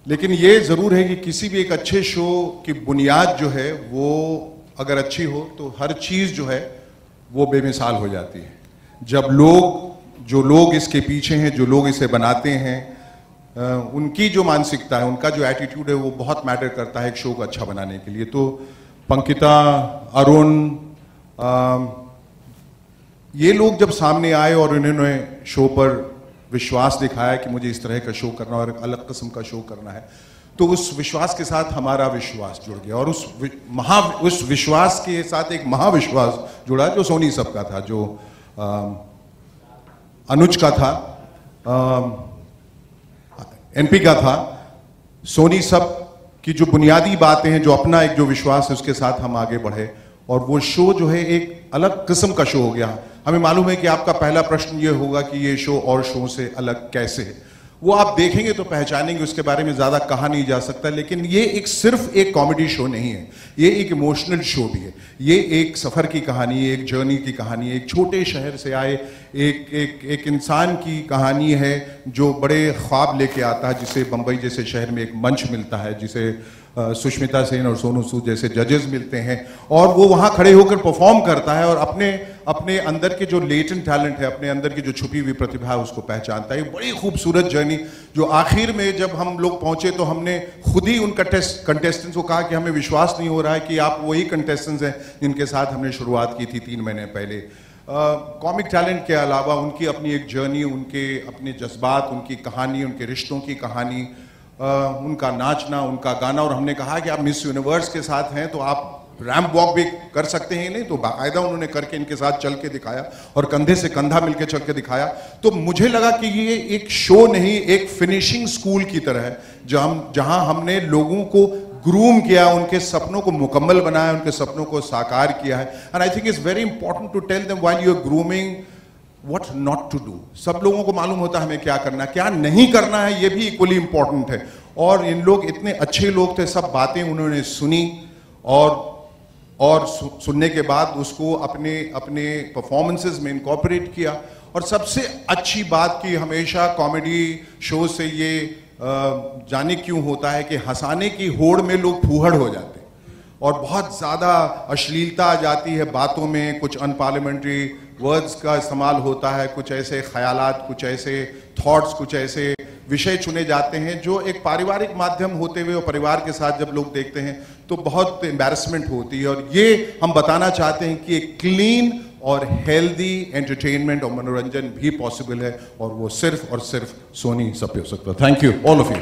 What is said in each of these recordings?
लेकिन ये ज़रूर है कि किसी भी एक अच्छे शो की बुनियाद जो है वो अगर अच्छी हो तो हर चीज़ जो है वो बेमिसाल हो जाती है। जब जो लोग इसके पीछे हैं, जो लोग इसे बनाते हैं, उनकी जो मानसिकता है, उनका जो एटीट्यूड है वो बहुत मैटर करता है एक शो को अच्छा बनाने के लिए। तो पंकिता, अरुण, ये लोग जब सामने आए और इन्होंने शो पर विश्वास दिखाया कि मुझे इस तरह का शो करना और एक अलग किस्म का शो करना है, तो उस विश्वास के साथ हमारा विश्वास जुड़ गया और उस विश्वास के साथ एक महाविश्वास जुड़ा जो सोनी सब का था, जो अनुज का था, एनपी का था। सोनी सब की जो बुनियादी बातें हैं, जो अपना एक जो विश्वास है, उसके साथ हम आगे बढ़े और वो शो जो है एक अलग किस्म का शो हो गया। हमें मालूम है कि आपका पहला प्रश्न ये होगा कि ये शो और शो से अलग कैसे है। वो आप देखेंगे तो पहचानेंगे, उसके बारे में ज़्यादा कहा नहीं जा सकता। लेकिन ये सिर्फ एक कॉमेडी शो नहीं है, ये एक इमोशनल शो भी है। ये एक सफ़र की कहानी है, एक जर्नी की कहानी है, एक छोटे शहर से आए एक इंसान की कहानी है जो बड़े ख्वाब लेके आता है, जिसे बम्बई जैसे शहर में एक मंच मिलता है, जिसे सुष्मिता सेन और सोनू सूद जैसे जजेस मिलते हैं और वो वहाँ खड़े होकर परफॉर्म करता है और अपने अंदर के जो लेटेंट टैलेंट है, अपने अंदर की जो छुपी हुई प्रतिभा है, उसको पहचानता है। बड़ी खूबसूरत जर्नी जो आखिर में जब हम लोग पहुँचे तो हमने खुद ही उन कंटेस्टेंट्स को कहा कि हमें विश्वास नहीं हो रहा है कि आप वही कंटेस्टेंट्स हैं जिनके साथ हमने शुरुआत की थी 3 महीने पहले। कॉमिक टैलेंट के अलावा उनकी अपनी एक जर्नी, उनके अपने जज्बात, उनकी कहानी, उनके रिश्तों की कहानी, उनका नाचना, उनका गाना। और हमने कहा कि आप मिस यूनिवर्स के साथ हैं तो आप रैंप वॉक भी कर सकते हैं। नहीं तो बाकायदा उन्होंने करके इनके साथ चल के दिखाया और कंधे से कंधा मिलके चल के दिखाया। तो मुझे लगा कि ये एक शो नहीं, एक फिनिशिंग स्कूल की तरह है जहां हमने लोगों को ग्रूम किया, उनके सपनों को मुकम्मल बनाया, उनके सपनों को साकार किया है। And I think it's very important to tell them while you are grooming what not to do. सब लोगों को मालूम होता है हमें क्या करना है, क्या नहीं करना है, ये भी इक्वली इंपॉर्टेंट है। और इन लोग इतने अच्छे लोग थे, सब बातें उन्होंने सुनी और सुनने के बाद उसको अपने परफॉर्मेंसेस में इनकॉर्पोरेट किया। और सबसे अच्छी बात की हमेशा कॉमेडी शो से ये जाने क्यों होता है कि हंसाने की होड़ में लोग फूहड़ हो जाते हैं और बहुत ज़्यादा अश्लीलता आ जाती है बातों में, कुछ अनपार्लियामेंट्री वर्ड्स का इस्तेमाल होता है, कुछ ऐसे ख्यालात, कुछ ऐसे थॉट्स, कुछ ऐसे विषय चुने जाते हैं जो एक पारिवारिक माध्यम होते हुए और परिवार के साथ जब लोग देखते हैं तो बहुत एम्बैरसमेंट होती है। और ये हम बताना चाहते हैं कि एक क्लीन और हेल्दी एंटरटेनमेंट और मनोरंजन भी पॉसिबल है और वो सिर्फ और सिर्फ सोनी सब पे हो सकता है। Thank you all of you,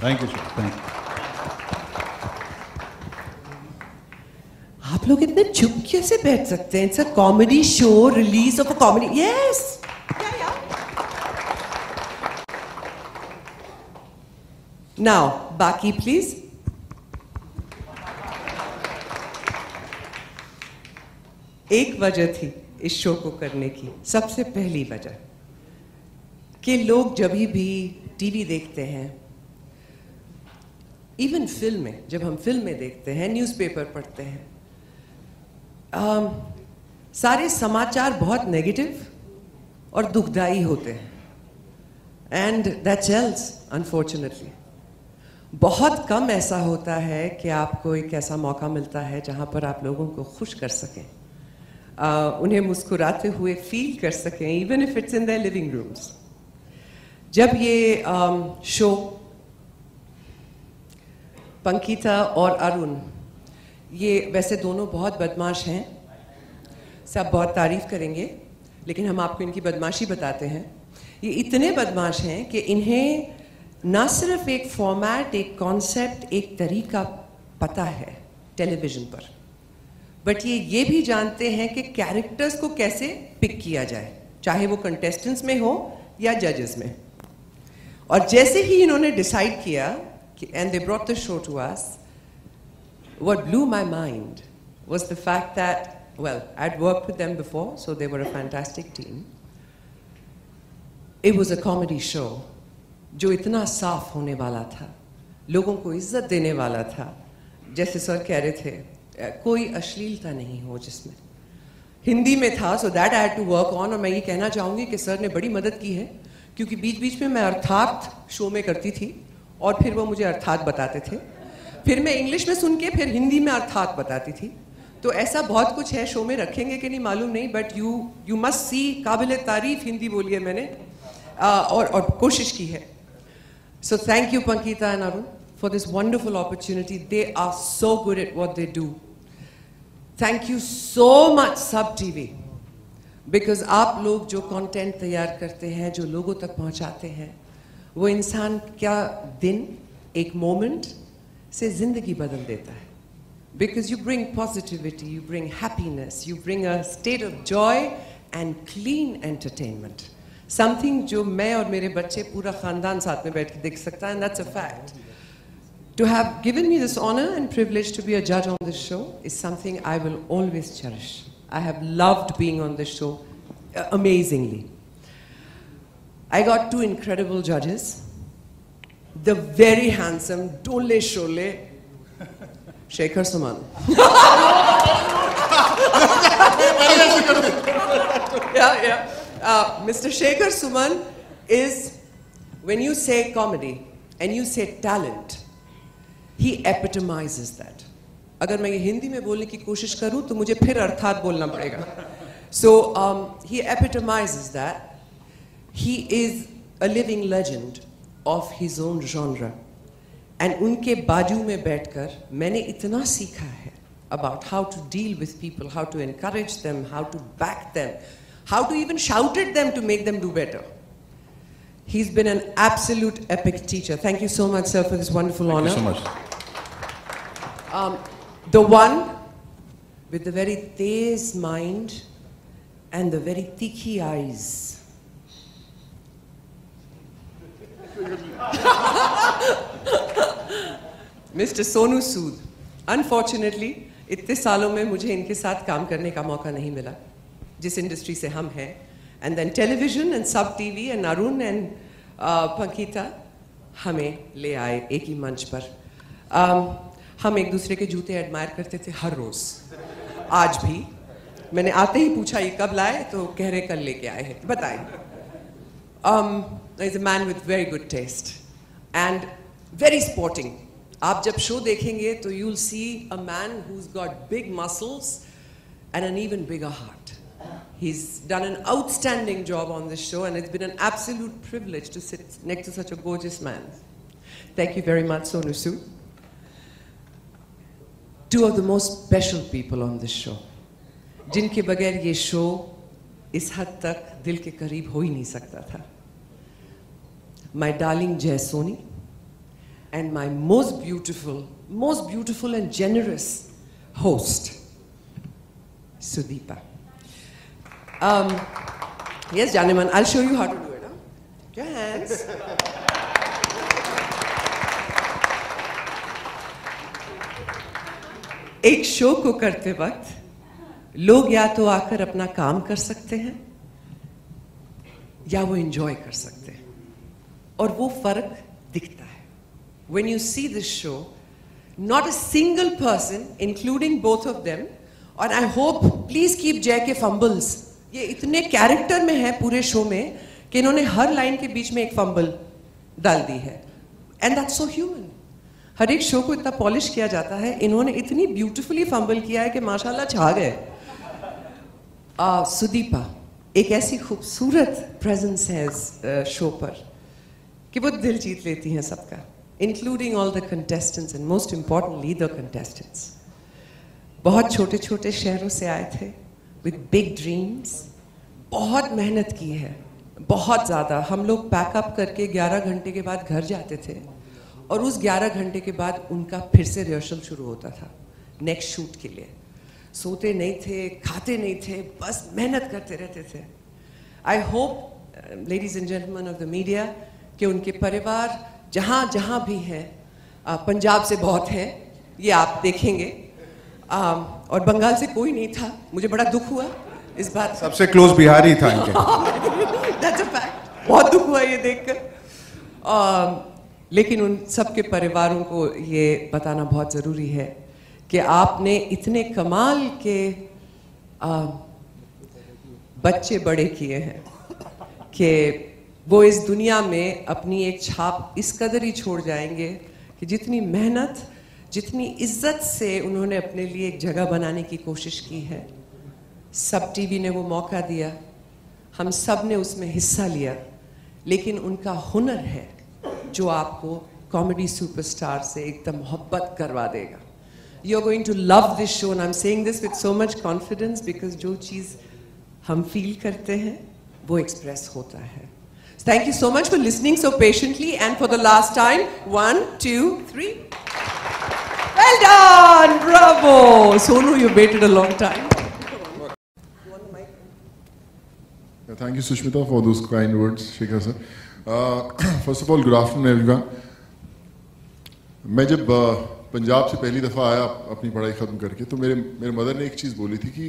thank you sir, thank you. आप लोग इतने चुप कैसे बैठ सकते हैं? It's a comedy show, release of a comedy. Yes, now बाकी प्लीज। एक वजह थी इस शो को करने की, सबसे पहली वजह कि लोग जब भी टीवी देखते हैं, इवन फिल्में, जब हम फिल्में देखते हैं, न्यूज़पेपर पढ़ते हैं, सारे समाचार बहुत नेगेटिव और दुखदाई होते हैं। And that sells unfortunately. बहुत कम ऐसा होता है कि आपको एक ऐसा मौका मिलता है जहाँ पर आप लोगों को खुश कर सकें, उन्हें मुस्कुराते हुए फील कर सकें, even if it's in their living rooms. जब ये शो पंकिता और अरुण, ये वैसे दोनों बहुत बदमाश हैं, सब बहुत तारीफ करेंगे, लेकिन हम आपको इनकी बदमाशी बताते हैं। ये इतने बदमाश हैं कि इन्हें ना सिर्फ एक फॉर्मेट, एक कॉन्सेप्ट, एक तरीका पता है टेलीविज़न पर, बट ये भी जानते हैं कि कैरेक्टर्स को कैसे पिक किया जाए, चाहे वो कंटेस्टेंट्स में हो या जजेस में। और जैसे ही इन्होंने डिसाइड किया कि and they brought the show to us, what blew my mind was the fact that, well, I'd worked with them before, so they were a fantastic team. It was a comedy show जो इतना साफ होने वाला था, लोगों को इज्जत देने वाला था, जैसे सर कह रहे थे, कोई अश्लीलता नहीं हो जिसमें। हिंदी में था, so that I had to work on। और मैं ये कहना चाहूँगी कि सर ने बड़ी मदद की है, क्योंकि बीच बीच में मैं अर्थात शो में करती थी और फिर वो मुझे अर्थात बताते थे, फिर मैं इंग्लिश में सुन के फिर हिंदी में अर्थात बताती थी। तो ऐसा बहुत कुछ है, शो में रखेंगे कि नहीं मालूम नहीं, बट यू मस्ट सी, काबिल तारीफ हिंदी बोली है मैंने, और कोशिश की है। So thank you Pankita and Arun for this wonderful opportunity. They are so good at what they do. Thank you so much Sub TV, because आप लोग जो content तैयार करते हैं, जो लोगों तक पहुंचाते हैं, वो इंसान क्या दिन, एक moment से जिंदगी बदल देता है। Because you bring positivity, you bring happiness, you bring a state of joy and clean entertainment. Something जो मैं और मेरे बच्चे पूरा खानदान साथ में बैठ के देख सकता है, and that's a fact. To have given me this honor and privilege to be a judge on this show is something I will always cherish. I have loved being on this show amazingly. I got two incredible judges. The very handsome Dole Shole Shekhar Suman. Mr. Shekhar Suman is, when you say comedy and you say talent, he epitomizes that. अगर मैं ये हिंदी में बोलने की कोशिश करूँ तो मुझे फिर अर्थात बोलना पड़ेगा. So he epitomizes that. He is a living legend of his own genre. And उनके बाजू में बैठकर मैंने इतना सीखा है about how to deal with people, how to encourage them, how to back them, how to even shout at them to make them do better. He's been an absolute epic teacher. Thank you so much, sir, for this wonderful honor. Thank you so much. The one with the very tez mind and the very tikhi eyes. Mr. Sonu Sood. Unfortunately, इतने सालों में मुझे इनके साथ काम करने का मौका नहीं मिला, जिस इंडस्ट्री से हम हैं. And then television and Sub TV and Arun and Pankita हमें ले आए एक ही मंच पर. हम एक दूसरे के जूते एडमायर करते थे हर रोज. आज भी मैंने आते ही पूछा ये कब लाए, तो कह रहे कल लेके आए हैं. बताएं. He's a man with very good taste and very sporting. आप जब शो देखेंगे तो you'll see a man who's got big muscles and an even bigger heart. He's done an outstanding job on this show, and it's been an absolute privilege to sit next to such a gorgeous man. Thank you very much, Sonu Sood. Two of the most special people on this show, जिनके बगैर ये show इस हद तक दिल के करीब हो ही नहीं सकता था. My darling Jay Soni and my most beautiful and generous host, Sudeepa. Yes, Janeman, I'll show you how to do it. Huh? Your hands. एक शो को करते वक्त लोग या तो आकर अपना काम कर सकते हैं या वो एंजॉय कर सकते हैं, और वो फर्क दिखता है. When you see this show, not a single person, including both of them, और I hope please keep Jay के fumbles. ये इतने कैरेक्टर में है पूरे शो में कि इन्होंने हर लाइन के बीच में एक फंबल डाल दी है. And that's so human. हर एक शो को इतना पॉलिश किया जाता है, इन्होंने इतनी ब्यूटीफुली फंबल किया है कि माशाल्लाह छा गए. सुदीपा एक ऐसी खूबसूरत प्रेजेंस है शो पर कि वो दिल जीत लेती हैं सबका, including all the contestants and most importantly the contestants. बहुत छोटे छोटे शहरों से आए थे विद बिग ड्रीम्स. बहुत मेहनत की है, बहुत ज़्यादा. हम लोग पैकअप करके 11 घंटे के बाद घर जाते थे, और उस 11 घंटे के बाद उनका फिर से रिहर्सल शुरू होता था नेक्स्ट शूट के लिए. सोते नहीं थे, खाते नहीं थे, बस मेहनत करते रहते थे. I hope ladies and gentleman of the media कि उनके परिवार जहाँ जहाँ भी हैं, पंजाब से बहुत हैं, ये आप देखेंगे, और बंगाल से कोई नहीं था. मुझे बड़ा दुख हुआ इस बात. सबसे क्लोज बिहारी था इनके. That's a fact. बहुत दुख हुआ ये देखकर. लेकिन उन सबके परिवारों को ये बताना बहुत ज़रूरी है कि आपने इतने कमाल के बच्चे बड़े किए हैं कि वो इस दुनिया में अपनी एक छाप इस कदर ही छोड़ जाएंगे कि जितनी मेहनत, जितनी इज्जत से उन्होंने अपने लिए एक जगह बनाने की कोशिश की है, सब टीवी ने वो मौका दिया, हम सब ने उसमें हिस्सा लिया, लेकिन उनका हुनर है जो आपको कॉमेडी सुपरस्टार से एकदम मोहब्बत करवा देगा. You're going to love this show, and I'm saying this with so much confidence because जो चीज़ हम फील करते हैं वो एक्सप्रेस होता है. Thank you so much for listening so patiently, and for the last time, 1, 2, 3. Well done, bravo, Sonu. You waited a long time. Thank you, Sushmita, for those kind words, Shekhar sir. First of all, good afternoon, everyone. मैं जब पंजाब से पहली दफ़ा आया अपनी पढ़ाई ख़त्म करके, तो मेरे मदर ने एक चीज़ बोली थी कि